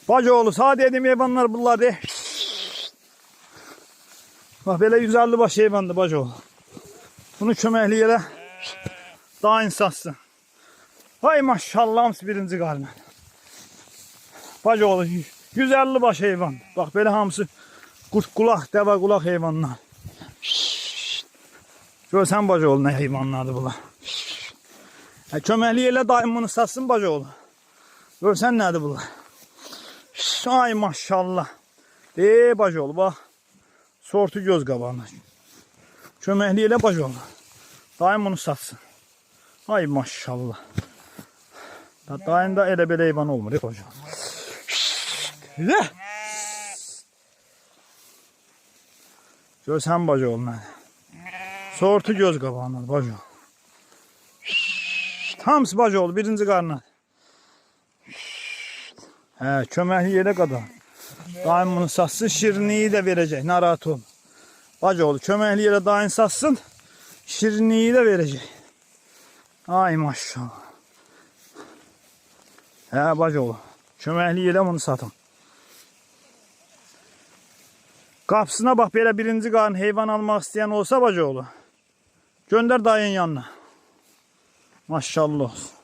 Bacıoğlu sağ dediğim hayvanlar bunlar de. Bak böyle 150 baş hayvandı bacıoğlu. Bunu çöməkliyə daha insansın. Hay maşallah hamısı birinci qalma. Bacıoğlu 150 baş hayvan. Bak böyle hamısı kurt kulaq, dəvə kulaq hayvanlar. Görsən bacıoğlu ne hayvanlardır bunlar. Çöməkliyə daim bunu satsın bacıoğlu. Görsən nədir bunlar. Ay maşallah. Bacıoğlu bak. Sortu göz qabağına. Çöməkliyə bacıoğlu. Daim bunu satsın. Ay maşallah. Daim da elə belə heyvan olmur bacıoğlu. Görsən bacıoğlu nədir. Sortu göz qabağına bacıoğlu. Hamısı bacıoğlu birinci qarına. Çöməkliyə qədər. Daim bunu satsın, şirinliyi də verəcək, narahat olma. Bacıoğlu çöməkliyə daim satsın, şirinliyi də verəcək. Ay maşallah. Bacıoğlu çöməkliyə bunu satın. Qapısına bax belə birinci qarın heyvan almaq istəyən olsa bacıoğlu, göndər dayın yanına. Maşallah olsun.